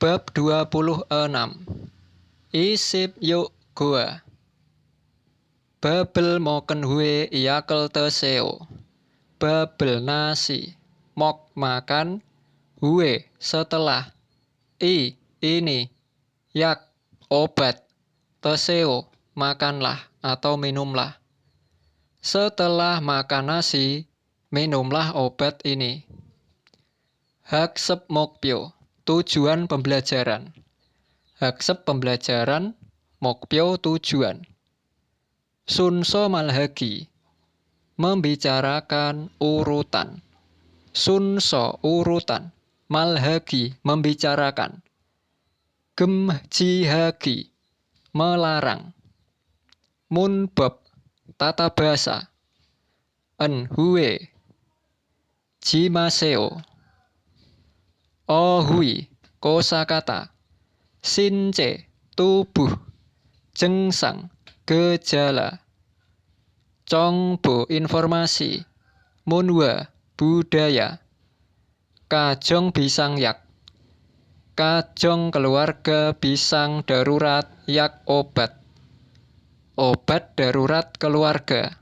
Bab 26. Isip yuk goa. Babel moken hue iakel teseo. Babel nasi. Mok makan. Hue setelah. Ini. Yak obat. Teseo makanlah atau minumlah. Setelah makan nasi, minumlah obat ini. Haksep mokpyo. Tujuan pembelajaran. Haksep pembelajaran, mokpyo tujuan. Sunso malhagi. Membicarakan urutan. Sunso urutan. Malhagi membicarakan. Gemjihagi melarang. Munbab tata bahasa. Enhue jimaseo. Ohui kosakata. Since tubuh. Jengsang gejala. Congbo informasi. Munwa budaya. Kajong bisang yak. Kajong keluarga bisang darurat yak obat. Obat darurat keluarga.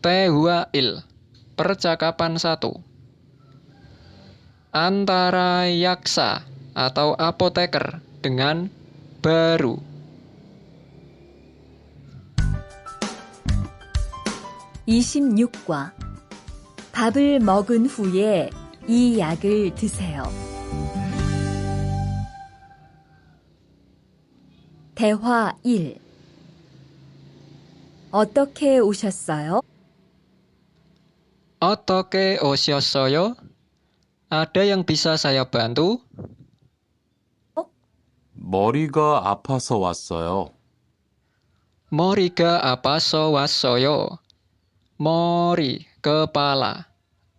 Tehuail. Percakapan 1. Antara yaksa atau apoteker dengan baru. (26과) 밥을 먹은 후에 이 약을 드세요. 대화 1. 어떻게 오셨어요? Otoke osiosoyo. Ada yang bisa saya bantu? 머리가 아파서 왔어요. Moriga apaso wasoyo. Mori kepala.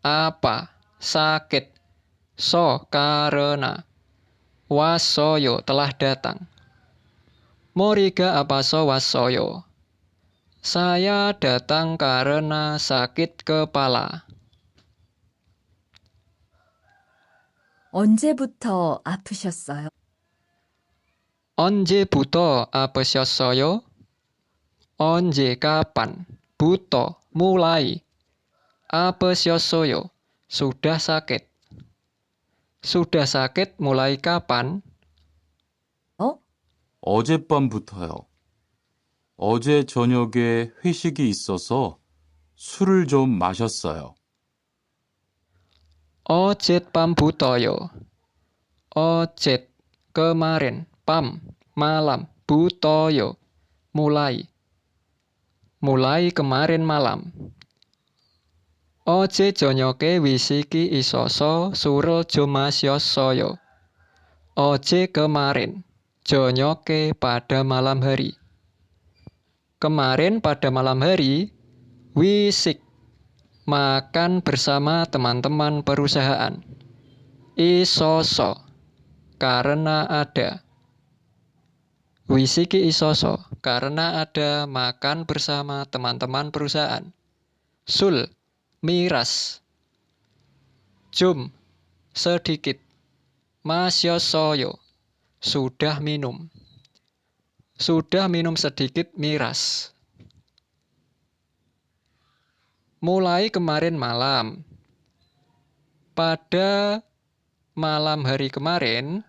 Apa sakit. So karena. Wasoyo telah datang. Moriga apaso wasoyo. Saya datang karena sakit kepala. 언제부터 아프셨어요? 언제부터 아프셨어요? 언제 kapan? Buto mulai. 아프셨어요. Sudah sakit. Sudah sakit mulai kapan? 어젯밤부터요. 어제 저녁에 회식이 있어서 술을 좀 마셨어요. 어젯밤부터요. 어젯 kemarin, pam malam, butoyo mulai. Mulai kemarin malam. 어제 저녁에 위시기 있어서 술을 좀 마셨어요. 어제 kemarin, 저녁에 pada malam hari. Kemarin pada malam hari, wisik makan bersama teman-teman perusahaan. Isoso karena ada. Wisiki isoso karena ada makan bersama teman-teman perusahaan. Sul miras. Jum sedikit. Masyosoyo sudah minum. Sudah minum sedikit miras. Mulai kemarin malam. Pada malam hari kemarin,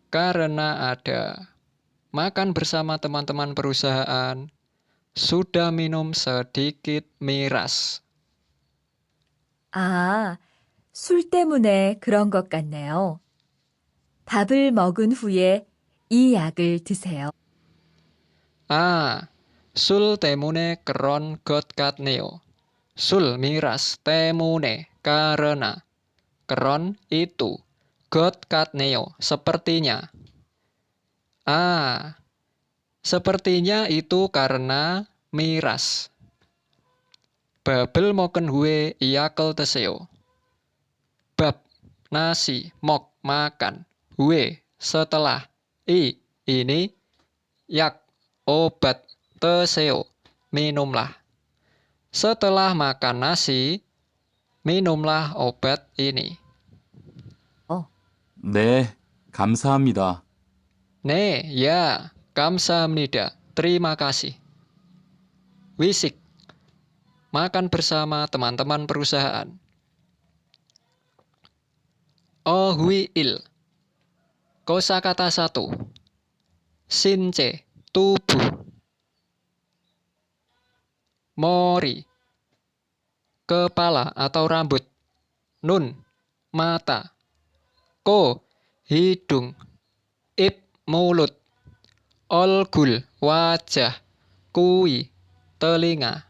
karena ada makan bersama teman-teman perusahaan, sudah minum sedikit miras. 아, 술 때문에 그런 것 같네요. 밥을 먹은 후에 이 약을 드세요. Sul temune keron got katneo. Sul miras temune karena. Keron itu. Got katneo sepertinya. Sepertinya itu karena miras. Babel moken hue iakel teseo. Bab nasi mok makan. Hue setelah. Ini. Yak obat teseo minumlah. Setelah makan nasi, minumlah obat ini. 네, 감사합니다. 네, ya, 감사합니다. Terima kasih. Wisik, makan bersama teman-teman perusahaan. Ohuil, kosakata 1. Since, tubuh. Mori, kepala atau rambut. Nun, mata. Ko, hidung. Ip, mulut. Olgul, wajah. Kui, telinga.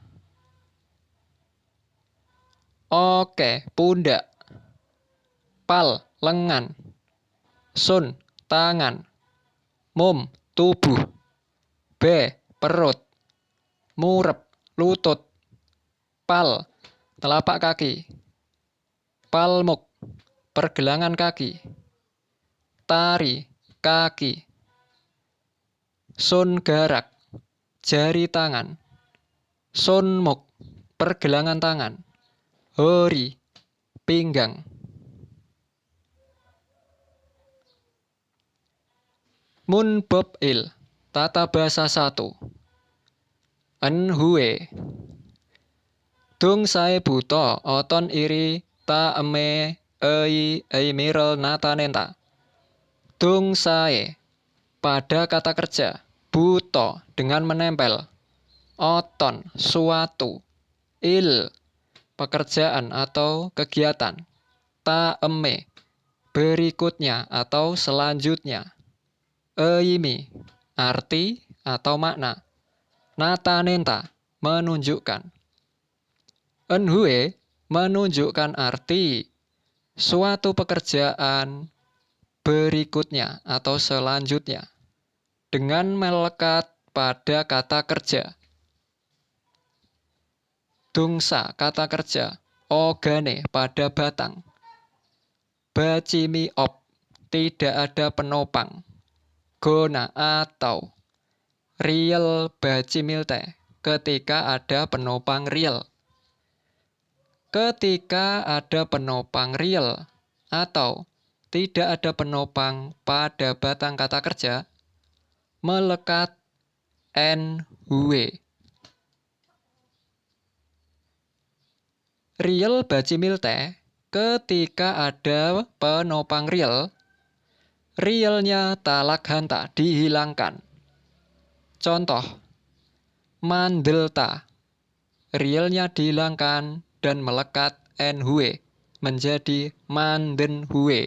Oke, pundak. Pal, lengan. Sun, tangan. Mum, tubuh. B, perut. Murep, lutut. Pal, telapak kaki. Palmuk, pergelangan kaki. Tari, kaki. Sun garak, jari tangan. Sunmuk, pergelangan tangan. Hori, pinggang. Munbob il, tata bahasa 1. Enhue. Dung sae buto oton iri ta eme ei mirel nata nenta. Dung sae pada kata kerja buto dengan menempel. Oton suatu. Il pekerjaan atau kegiatan. Ta eme berikutnya atau selanjutnya. Eimi arti atau makna. Nata nenta menunjukkan. Enhue menunjukkan arti suatu pekerjaan berikutnya atau selanjutnya dengan melekat pada kata kerja. Dungsa kata kerja ogane pada batang. Bacimi op tidak ada penopang. Gona atau real bacimilte ketika ada penopang real. Ketika ada penopang real atau tidak ada penopang pada batang kata kerja, melekat enhue. Real bacimilte ketika ada penopang real, realnya talak hanta dihilangkan. Contoh, mandelta, realnya dihilangkan dan melekat enhue menjadi mandenhue.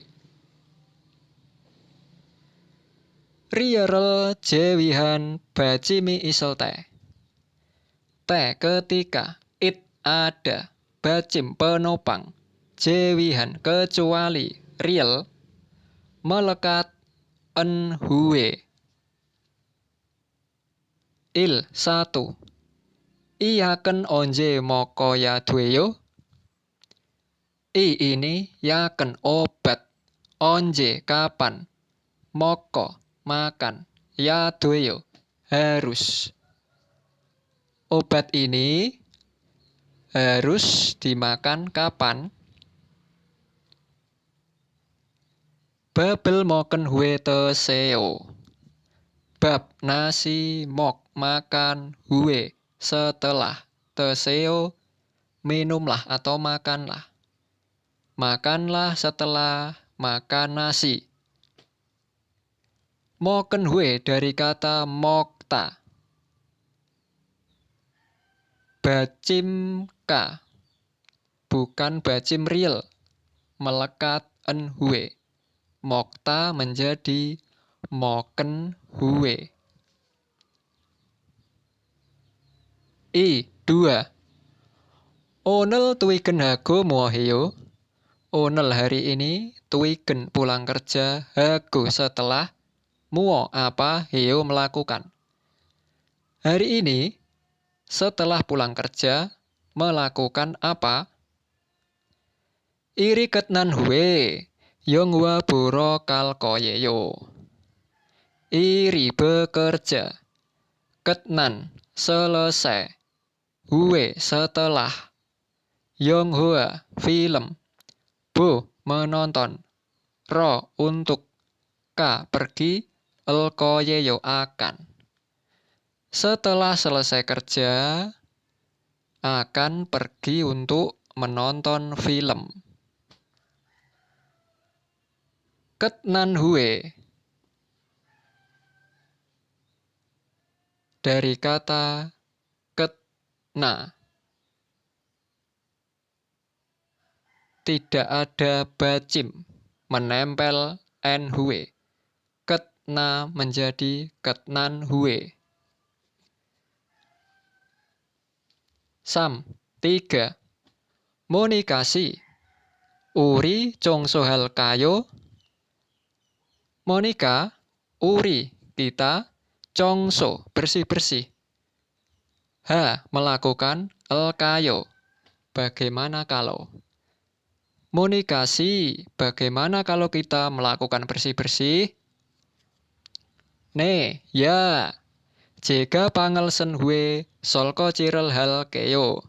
Riel jewihan bacimi iselte. Te ketika, it ada, bacim penopang, jewihan kecuali, real, melekat enhue. Il 1. Iaken onje moko ya dueyo. I ini yaken obat. Onje kapan. Moko makan. Ya dueyo harus. Obat ini harus dimakan kapan? Babel moken hue teseo. Bab nasi mok makan hue setelah teseo minumlah atau makanlah. Makanlah setelah makan nasi. Moken hue dari kata mokta. Bacimka bukan bacim real, melekat enhue. Mokta menjadi moken hue. I 2. Onel tuiken hago muahio. Onel hari ini tuiken pulang kerja hago setelah muo apa heo melakukan. Hari ini setelah pulang kerja melakukan apa? Iri ketnan hue yongwa boro kalkoyeyo. Iri bekerja. Ketnan selesai. Hue setelah. Yonghua film. Bo menonton. ro untuk, ka pergi, el koyeyo akan. Setelah selesai kerja, akan pergi untuk menonton film. Ket nan hue dari kata ket na. Tidak ada bacim menempel en hue. Ket na menjadi ket nan hue. 3. Monikasi. Uri congsohal kayo. Monika, uri, kita, congso, bersih-bersih. Melakukan, el kayo, bagaimana kalau. Monikasi, bagaimana kalau kita melakukan bersih-bersih? Ya. Jika pangelsen hue solko cirel hal keyo.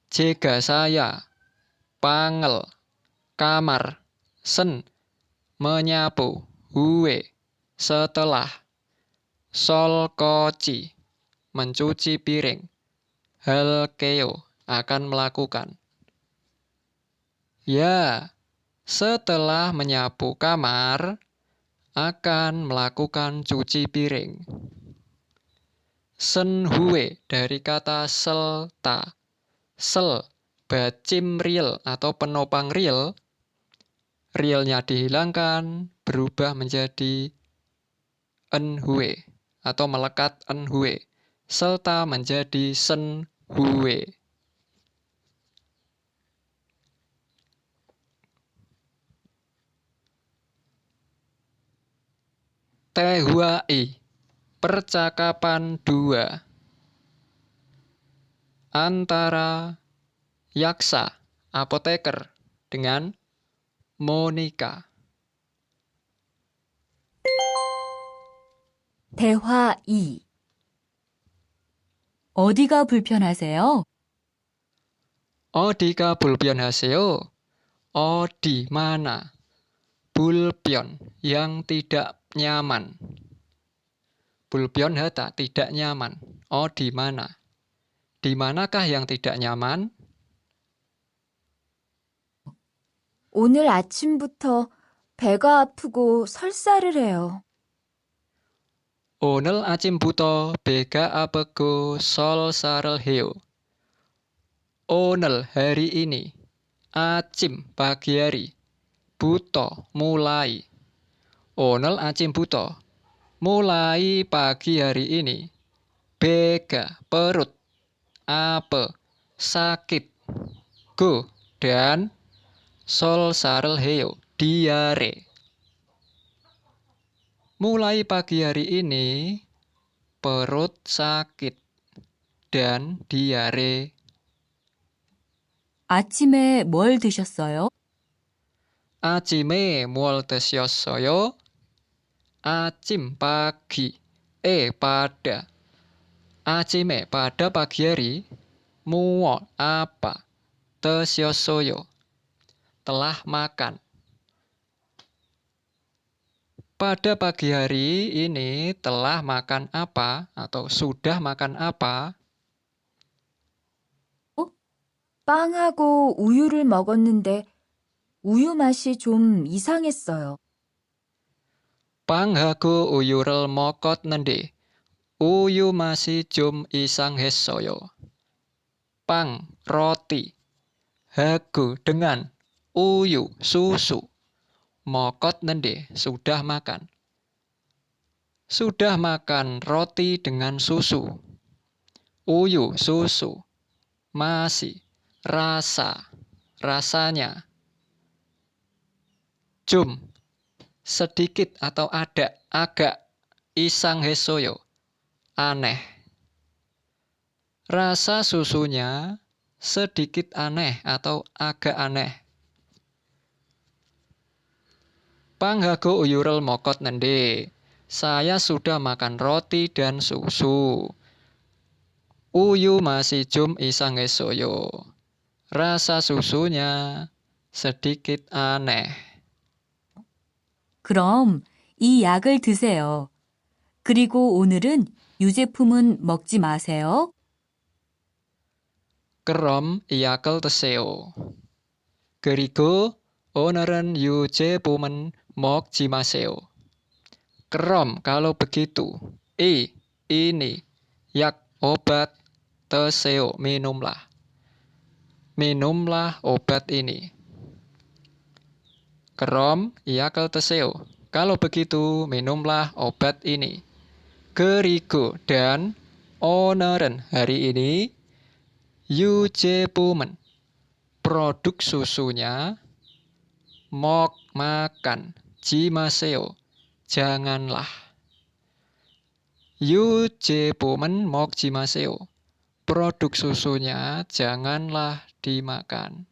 Jika saya pangel kamar sen menyapu hue setelah solkoci mencuci piring hal keyo akan melakukan. Ya, setelah menyapu kamar akan melakukan cuci piring. Sen hue dari kata selta. Sel, bacim real atau penopang real. Realnya dihilangkan, berubah menjadi en hue atau melekat en hue. Selta menjadi sen hue. Tehuai. Percakapan 2 antara Yaksa, apoteker, dengan Monika. 대화 2. 어디가 불편하세요? Odika bulpyeonhaseyo. Di mana? Bulpyeon yang tidak nyaman. Bulpyeon hata tidak nyaman. Di mana? Di manakah yang tidak nyaman? 오늘 아침부터 배가 아프고 설사를 해요. Onel acimbuto bega apego sol sarel heo. Onel hari ini. Acim pagi hari. Buto mulai. Onel acimbuto. Mulai pagi hari ini. Bega perut. Apa sakit. Go dan sol sarel heo diare. Mulai pagi hari ini perut sakit dan diare. 아침에 뭘 드셨어요? Acime mual tesyosoyo. Acim pagi. Pada. Acime pada pagi hari. Mual apa. Tesyosoyo. Telah makan. Pada pagi hari ini telah makan apa atau sudah makan apa? 빵하고 우유를 먹었는데 우유 맛이 좀 이상했어요. Panghago uyurel mokot nende. Uyu masih 좀 이상했어요. Pang, roti. Hago, dengan. Uyu, susu. Mokot nende, sudah makan. Sudah makan roti dengan susu. Uyu, susu. Masih, rasa. Rasanya. Jum, sedikit atau ada, agak. Isang hesoyo, aneh. Rasa susunya sedikit aneh atau agak aneh. Panghago uyurel mokot nende. Saya sudah makan roti dan susu. Uyu masih jum isang hesoyo. Rasa susunya sedikit aneh. 그럼 이 약을 드세요. 그리고 오늘은 유제품은 먹지 마세요. 그럼 이 약을 드세요. 그리고 오늘은 유제품은 먹지 마세요. Krom, kalau begitu. Ini. Yak, obat. Teseo, minumlah. Minumlah obat ini. Krom, yakal teseo. Kalau begitu, minumlah obat ini. Kerigo, dan onoren hari ini. Yujepumen, produk susunya. Mok, makan. Jimaseo, janganlah. Yujepumen 먹지 마세요. Produk susunya janganlah dimakan.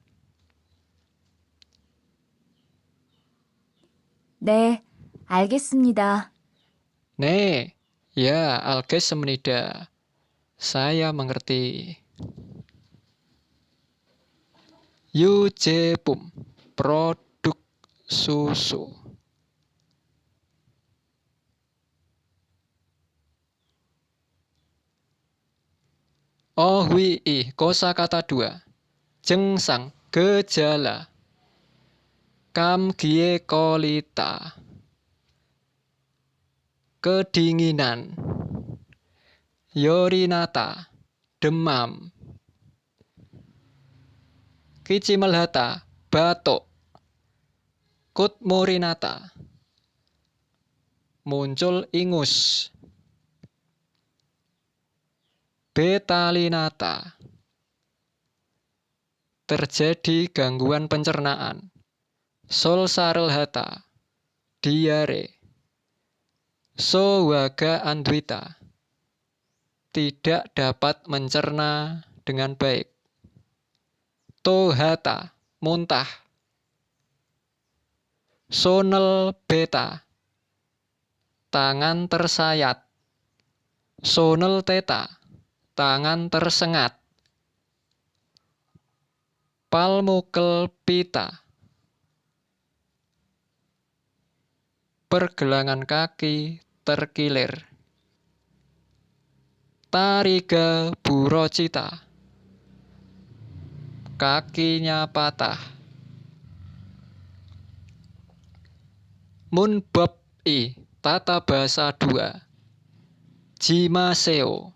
네, 알겠습니다. 네, ya, algessemnida. Saya mengerti. Yujepum, produk susu. Oh, kosakata 2. Jengsang, gejala. Kamgie kolita. Kedinginan. Yorinata, demam. Kichimelhata, batuk. Kutmurinata, muncul ingus. Betalinata, terjadi gangguan pencernaan. Solsarelhata, diare. Sowaga andwita, tidak dapat mencerna dengan baik. Tohata, muntah. Sonel beta, tangan tersayat. Sonel teta, tangan tersengat. Palmukel pita, pergelangan kaki terkilir. Tariga burocita, kakinya patah. Munbab tata bahasa 2. Jimaseo.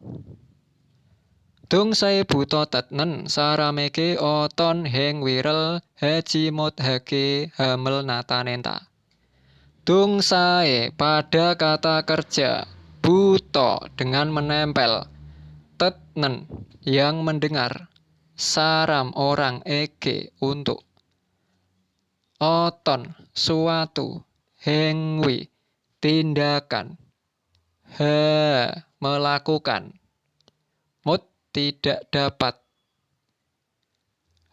Dung saya buto tetnen sarameke oton heng wirel hajimot hake hamel natanenta. Dung saya pada kata kerja buto dengan menempel. Tetnen yang mendengar. Saram orang eke untuk. Oton suatu. Hengwi tindakan. Melakukan. Mut tidak dapat.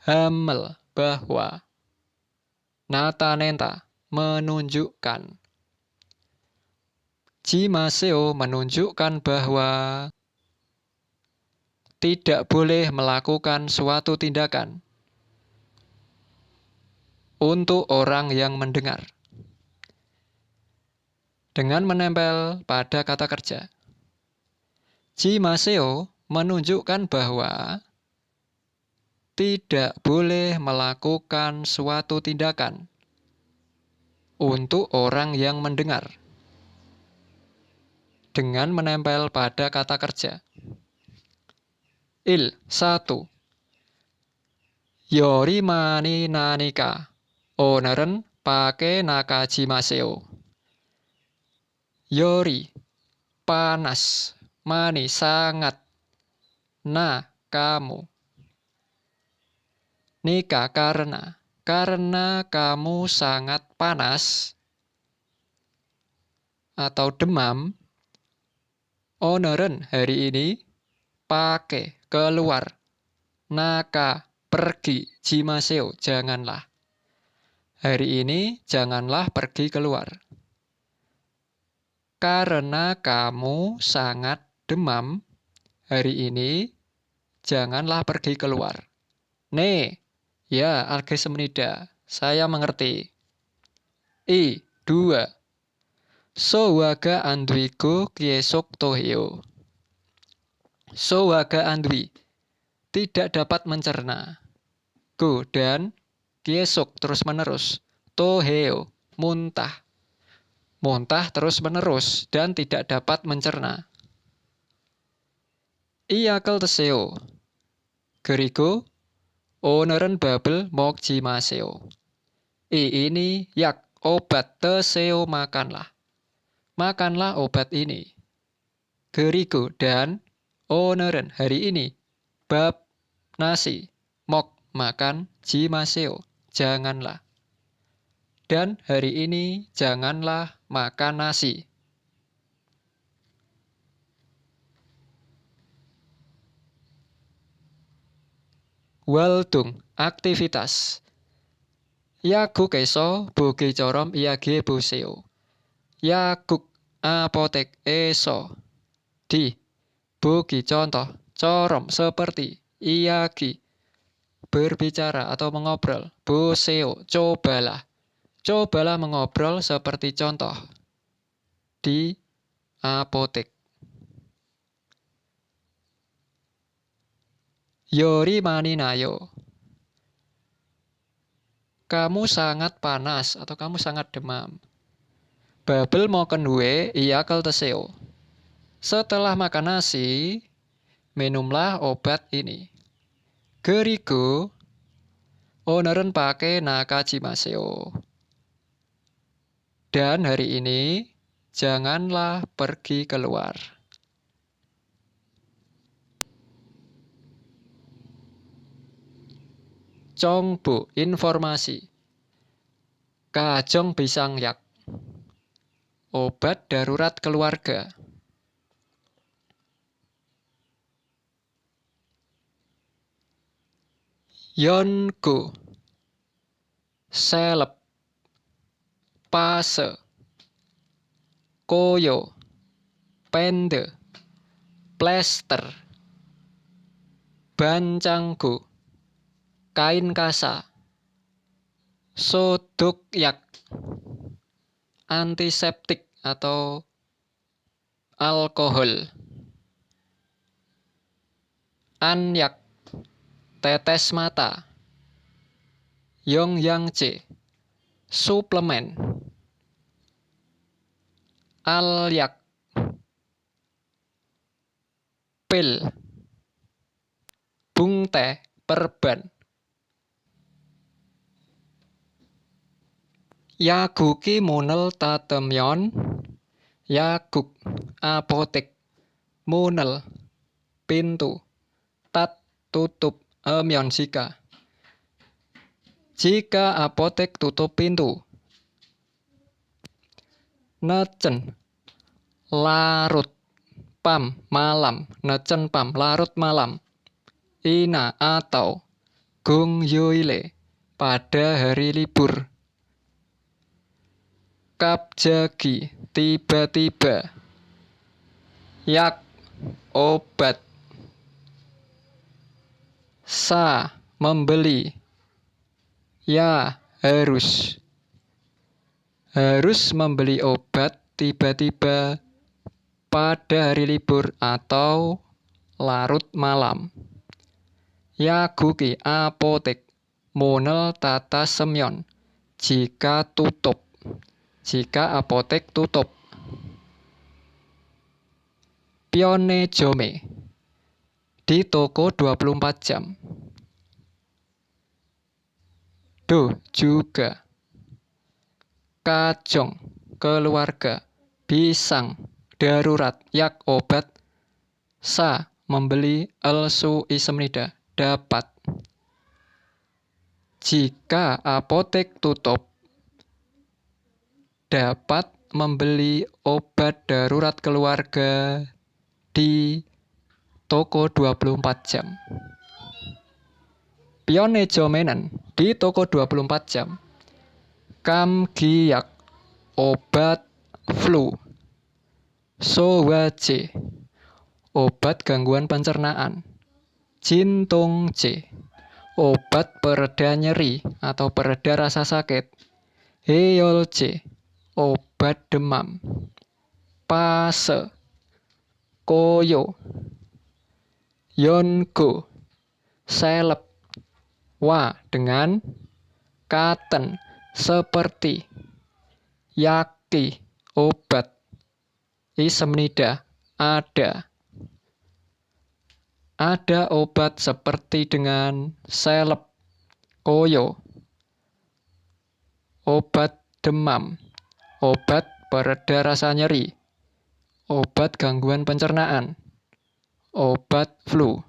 Hamel bahwa. Natanenta menunjukkan. Jimaseo menunjukkan bahwa tidak boleh melakukan suatu tindakan untuk orang yang mendengar. Dengan menempel pada kata kerja. Jimaseo menunjukkan bahwa tidak boleh melakukan suatu tindakan untuk orang yang mendengar. Dengan menempel pada kata kerja. 1. Yorimani nanika. Oneran pake nakajimaseo. Yori, panas, mani, sangat. Na, kamu. Nika, karena kamu sangat panas atau demam. Oneran hari ini, pakai, keluar. Naka, pergi, jimaseo, janganlah. Hari ini, janganlah pergi keluar. Karena kamu sangat demam, hari ini janganlah pergi keluar. Ya, algessemnida, saya mengerti. 2. Sowaga andwi go kiesok toheo. Sowaga andwi, tidak dapat mencerna. Go dan kiesok terus-menerus. Toheo, muntah. Muntah terus-menerus dan tidak dapat mencerna. Iyakal teseo. Gerigo, oneren babel mokjimaseo. Ini yak, obat, teseo makanlah. Makanlah obat ini. Gerigo dan oneren hari ini. Bab, nasi, mok, makan, jimaseo, janganlah. Dan hari ini janganlah makan nasi. Waldung, aktivitas. Yaguk eso boge corom iage boseo. Yaguk apotek eso. Di bogi contoh corom seperti iagi berbicara atau mengobrol. Boseo cobalah. Cobalah mengobrol seperti contoh di apotek. Yori maninayo. Kamu sangat panas atau kamu sangat demam. Babel moken we iyakal teseo. Setelah makan nasi, minumlah obat ini. Gerigo, oneren pake nakajimaseo. Dan hari ini, janganlah pergi keluar. Congbo, informasi. Kajong pisang yak. Obat darurat keluarga. Yonko, seleb, pase, koyo, pende, plester, bancanggo, kain kasa, sodokyak, antiseptik atau alkohol, anyak, tetes mata, yongyangje, suplemen, alyak, pil, bungte, perban. Yaguki munel tatemyon, yaguk, apotek, munel, pintu, tat, tutup, emyon jika. Jika apotek tutup pintu. Necen, larut, pam, malam, necen pam, larut malam. Ina atau gung yoile, pada hari libur. Kapjagi, tiba-tiba. Yak, obat. Sa, membeli. Ya, harus. Harus membeli obat tiba-tiba pada hari libur atau larut malam. Yaguki, apotek. Monel tata semyon. Jika tutup. Jika apotek tutup. Pione jome. Di toko 24 jam. Do, juga. Kajong, keluarga. Pisang, darurat. Yak, obat. Sa, membeli. Elsu isemnida, dapat. Jika apotek tutup, dapat membeli obat darurat keluarga di toko 24 jam. Pione jomenen di toko 24 jam. Kamgiyak, obat flu. Sowaje, obat gangguan pencernaan. Jintongje, obat pereda nyeri atau pereda rasa sakit. Heyolje, obat demam. Pase, koyo, yongo, seleb. Wa dengan katen, seperti. Yaki, obat. Isemnida, ada. Ada obat seperti dengan seleb, koyo. Obat demam, obat pereda rasa nyeri. Obat gangguan pencernaan, obat flu.